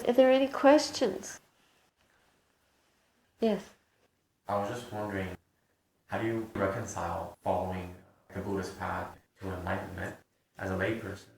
Are there any questions? Yes. I was just wondering, how do you reconcile following the Buddhist path to enlightenment as a layperson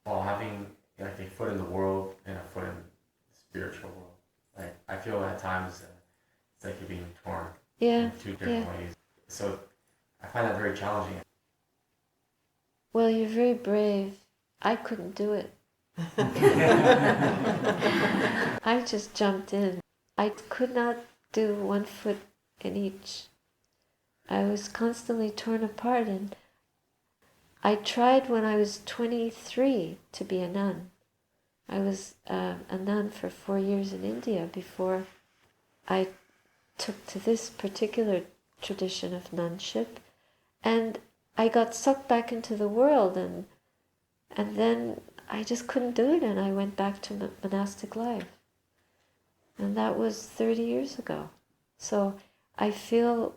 while having like a foot in the world and a foot in the spiritual world? Like I feel at times it's like you're being torn in two different ways. So I find that very challenging. Well, you're very brave. I couldn't do it. I just jumped in. I could not do one foot in each. I was constantly torn apart, and I tried when I was 23 to be a nun. I was a nun for 4 years in India before I took to this particular tradition of nunship, and I got sucked back into the world, and then I just couldn't do it, and I went back to monastic life. And that was 30 years ago. So I feel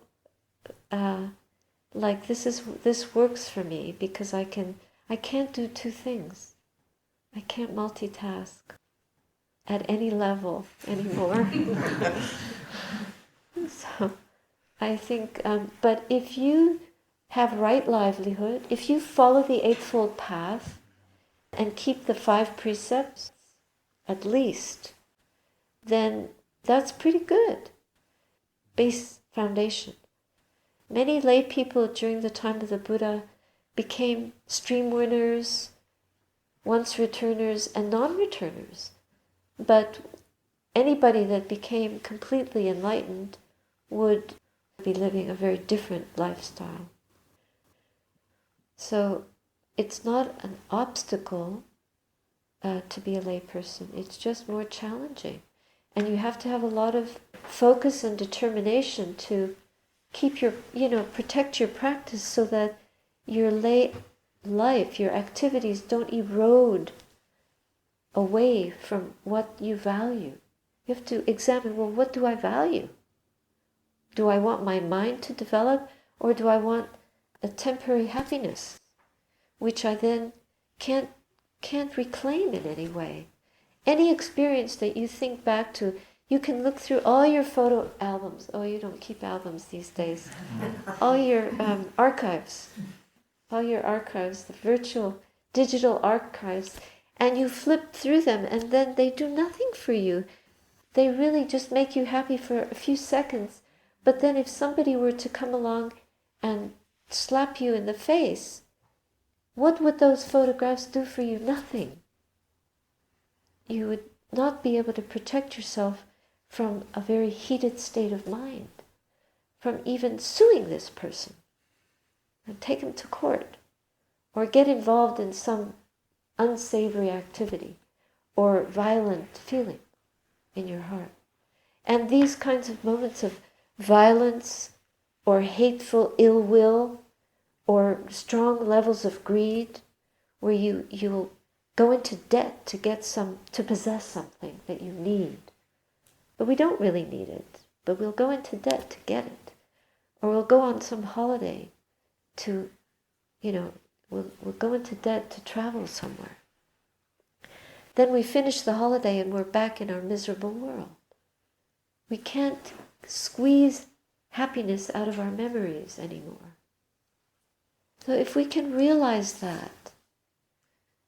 like this works for me because I can't do two things. I can't multitask at any level anymore. So I think, but if you have right livelihood, if you follow the Eightfold Path and keep the 5 precepts at least, then that's pretty good. Base foundation. Many lay people during the time of the Buddha became stream winners, once returners, and non-returners. But anybody that became completely enlightened would be living a very different lifestyle. So it's not an obstacle to be a lay person. It's just more challenging. And you have to have a lot of focus and determination to keep your, protect your practice so that your lay life, your activities don't erode away from what you value. You have to examine, well, what do I value? Do I want my mind to develop, or do I want a temporary happiness, which I then can't reclaim in any way? Any experience that you think back to, you can look through all your photo albums. Oh, you don't keep albums these days. All your archives, the virtual, digital archives, and you flip through them, and then they do nothing for you. They really just make you happy for a few seconds. But then if somebody were to come along and slap you in the face, what would those photographs do for you? Nothing. You would not be able to protect yourself from a very heated state of mind, from even suing this person and take him to court, or get involved in some unsavory activity or violent feeling in your heart. And these kinds of moments of violence or hateful ill will or strong levels of greed, where you'll go into debt to possess something that you need. But we don't really need it, but we'll go into debt to get it. Or we'll go on some holiday to, we'll go into debt to travel somewhere. Then we finish the holiday and we're back in our miserable world. We can't squeeze happiness out of our memories anymore. So if we can realize that,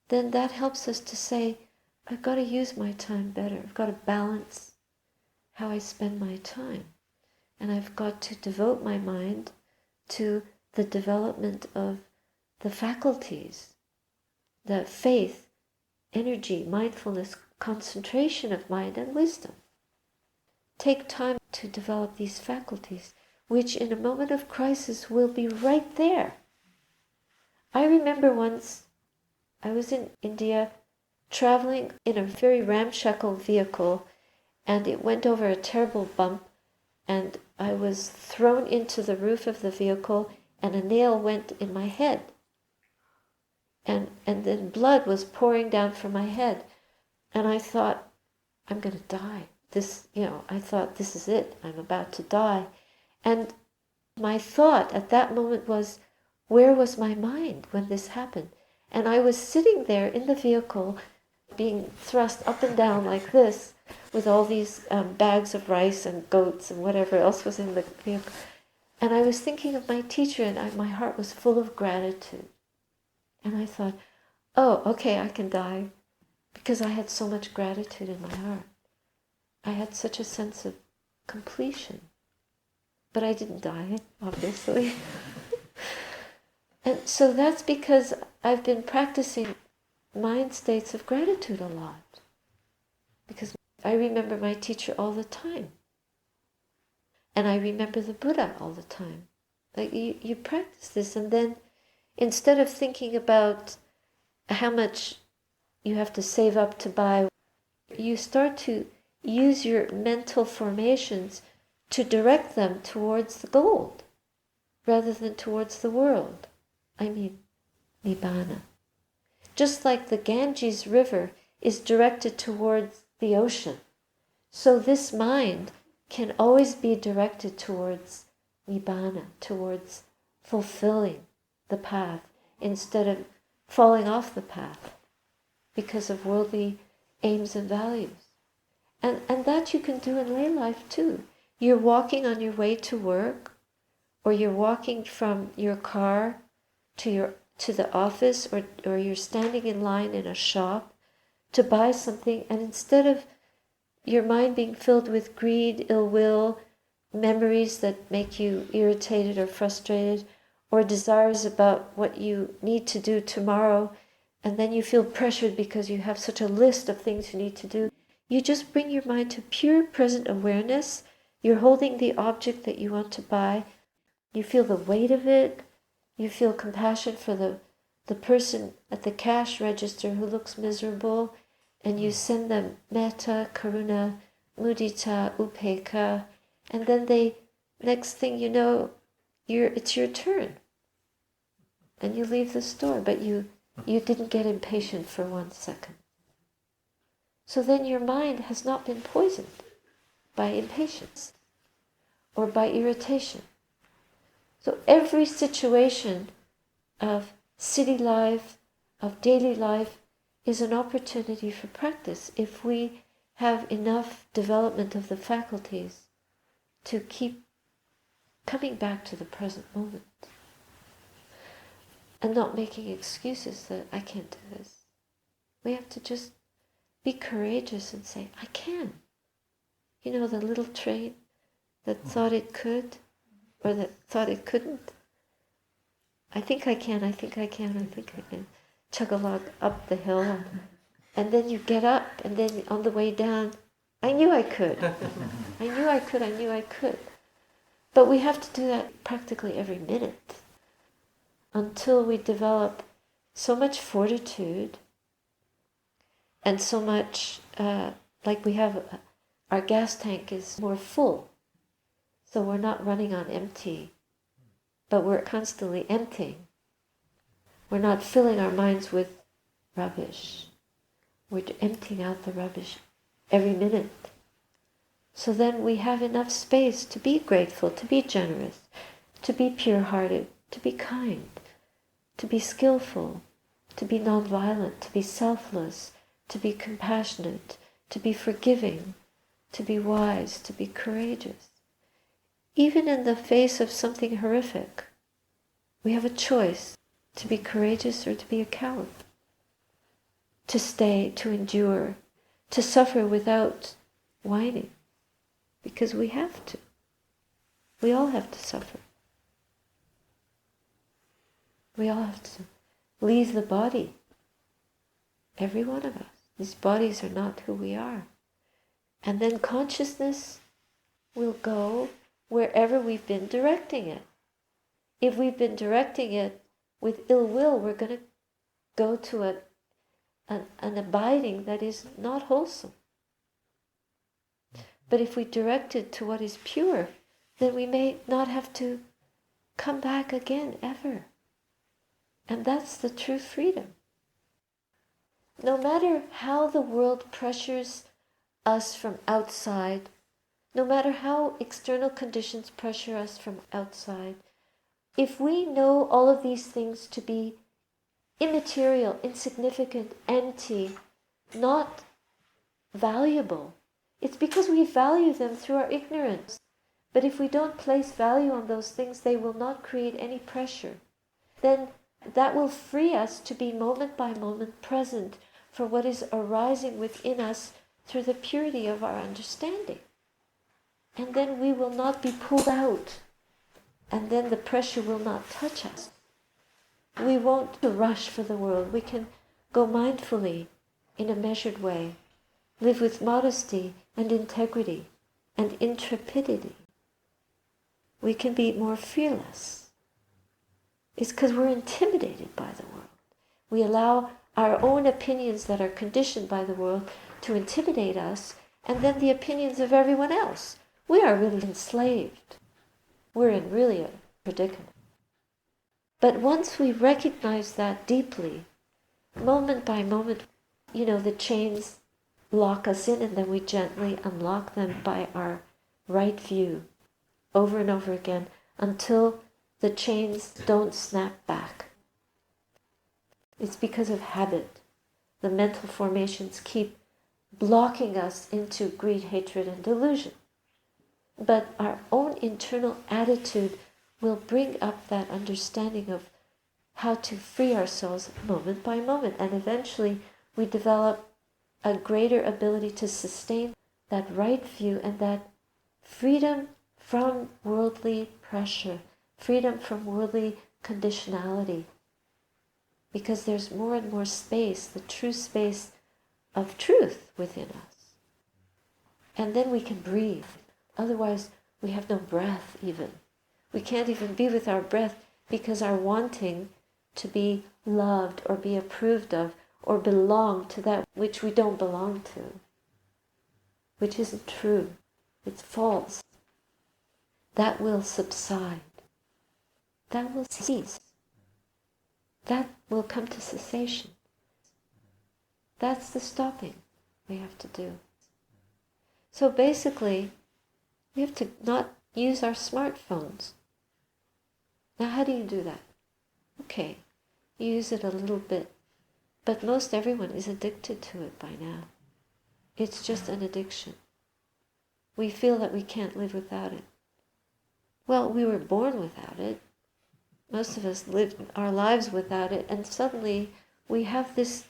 then that helps us to say, I've got to use my time better. I've got to balance how I spend my time. And I've got to devote my mind to the development of the faculties, the faith, energy, mindfulness, concentration of mind, and wisdom. Take time to develop these faculties, which in a moment of crisis will be right there. I remember once I was in India traveling in a very ramshackle vehicle, and it went over a terrible bump, and I was thrown into the roof of the vehicle, and a nail went in my head. And then blood was pouring down from my head. And I thought, I'm going to die. I thought, this is it. I'm about to die. And my thought at that moment was, where was my mind when this happened? And I was sitting there in the vehicle, being thrust up and down like this with all these bags of rice and goats and whatever else was in the vehicle. And I was thinking of my teacher, and my heart was full of gratitude. And I thought, oh, okay, I can die, because I had so much gratitude in my heart. I had such a sense of completion. But I didn't die, obviously. And so that's because I've been practicing mind states of gratitude a lot. Because I remember my teacher all the time. And I remember the Buddha all the time. Like you practice this, and then instead of thinking about how much you have to save up to buy, you start to use your mental formations to direct them towards the gold rather than towards the world. I mean, Nibbana. Just like the Ganges River is directed towards the ocean, so this mind can always be directed towards Nibbana, towards fulfilling the path, instead of falling off the path because of worldly aims and values. And that you can do in lay life too. You're walking on your way to work, or you're walking from your car to the office, or you're standing in line in a shop to buy something, and instead of your mind being filled with greed, ill will, memories that make you irritated or frustrated, or desires about what you need to do tomorrow, and then you feel pressured because you have such a list of things you need to do, you just bring your mind to pure present awareness. You're holding the object that you want to buy. You feel the weight of it. You feel compassion for the person at the cash register who looks miserable, and you send them metta, karuna, mudita, upekkha, and then next thing you know, it's your turn. And you leave the store, but you didn't get impatient for 1 second. So then your mind has not been poisoned by impatience or by irritation. So every situation of city life, of daily life, is an opportunity for practice if we have enough development of the faculties to keep coming back to the present moment and not making excuses that I can't do this. We have to just be courageous and say, I can. You know, the little train that thought it could, or that thought it couldn't. I think I can, I think I can, I think I can. Chug along up the hill. And then you get up, and then on the way down, I knew I could. I knew I could, I knew I could. But we have to do that practically every minute until we develop so much fortitude and so much, like we have, our gas tank is more full. So we're not running on empty, but we're constantly emptying. We're not filling our minds with rubbish. We're emptying out the rubbish every minute. So then we have enough space to be grateful, to be generous, to be pure-hearted, to be kind, to be skillful, to be non-violent, to be selfless, to be compassionate, to be forgiving, to be wise, to be courageous. Even in the face of something horrific, we have a choice to be courageous or to be a coward, to stay, to endure, to suffer without whining, because we have to. We all have to suffer. We all have to leave the body, every one of us. These bodies are not who we are. And then consciousness will go wherever we've been directing it. If we've been directing it with ill will, we're going to go to an abiding that is not wholesome. But if we direct it to what is pure, then we may not have to come back again ever. And that's the true freedom. No matter how the world pressures us from outside, no matter how external conditions pressure us from outside, if we know all of these things to be immaterial, insignificant, empty, not valuable. It's because we value them through our ignorance. But if we don't place value on those things, they will not create any pressure. Then that will free us to be moment by moment present for what is arising within us through the purity of our understanding. And then we will not be pulled out. And then the pressure will not touch us. We won't rush for the world. We can go mindfully in a measured way, live with modesty and integrity and intrepidity. We can be more fearless. It's because we're intimidated by the world. We allow our own opinions that are conditioned by the world to intimidate us, and then the opinions of everyone else. We are really enslaved. We're in really a predicament. But once we recognize that deeply, moment by moment, the chains lock us in, and then we gently unlock them by our right view over and over again until the chains don't snap back. It's because of habit. The mental formations keep blocking us into greed, hatred, and delusion. But our own internal attitude will bring up that understanding of how to free ourselves moment by moment. And eventually we develop a greater ability to sustain that right view and that freedom from worldly pressure, freedom from worldly conditionality. Because there's more and more space, the true space of truth within us. And then we can breathe. Otherwise, we have no breath even. We can't even be with our breath because our wanting to be loved or be approved of or belong to that which we don't belong to, which isn't true, it's false, that will subside. That will cease. That will come to cessation. That's the stopping we have to do. So basically, we have to not use our smartphones. Now how do you do that? Okay, you use it a little bit, but most everyone is addicted to it by now. It's just an addiction. We feel that we can't live without it. Well, we were born without it. Most of us lived our lives without it, and suddenly we have this,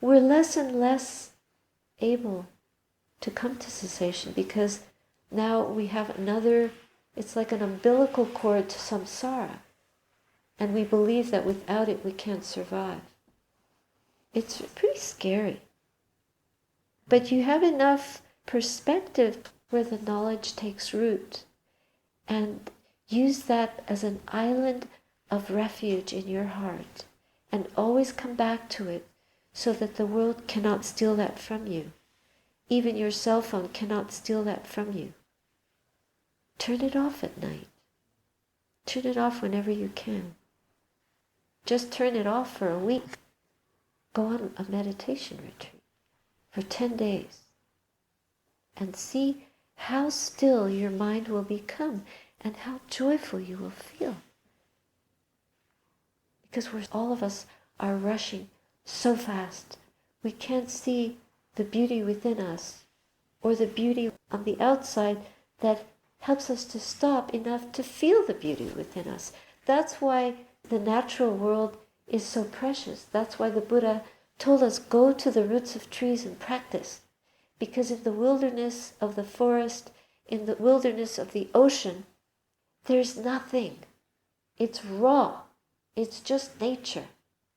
we're less and less able to come to cessation because now we have another, it's like an umbilical cord to samsara, and we believe that without it we can't survive. It's pretty scary. But you have enough perspective where the knowledge takes root, and use that as an island of refuge in your heart, and always come back to it so that the world cannot steal that from you. Even your cell phone cannot steal that from you. Turn it off at night. Turn it off whenever you can. Just turn it off for a week. Go on a meditation retreat for 10 days and see how still your mind will become and how joyful you will feel. Because all of us are rushing so fast. We can't see the beauty within us or the beauty on the outside that helps us to stop enough to feel the beauty within us. That's why the natural world is so precious. That's why the Buddha told us, go to the roots of trees and practice. Because in the wilderness of the forest, in the wilderness of the ocean, there's nothing. It's raw. It's just nature.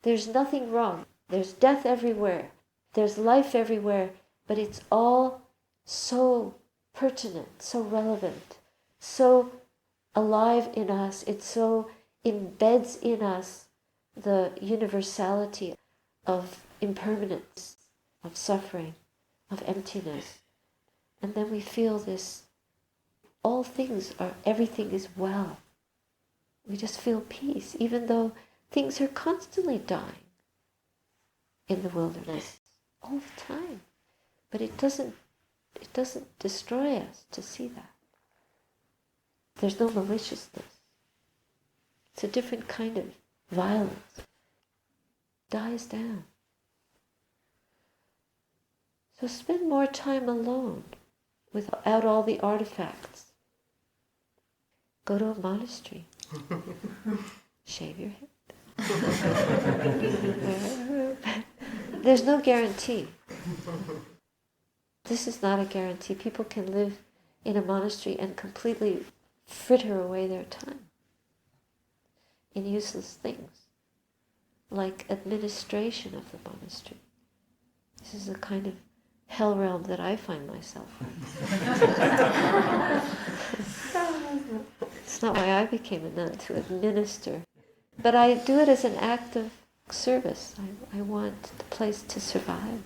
There's nothing wrong. There's death everywhere. There's life everywhere. But it's all so pertinent, so relevant, so alive in us. It so embeds in us the universality of impermanence, of suffering, of emptiness. And then we feel this, everything is well. We just feel peace, even though things are constantly dying in the wilderness, all the time. But it doesn't destroy us to see that. There's no maliciousness. It's a different kind of violence. It dies down. So spend more time alone without all the artifacts. Go to a monastery. Shave your head. There's no guarantee. This is not a guarantee. People can live in a monastery and completely fritter away their time in useless things, like administration of the monastery. This is a kind of hell realm that I find myself in. It's not why I became a nun, to administer. But I do it as an act of service. I want the place to survive.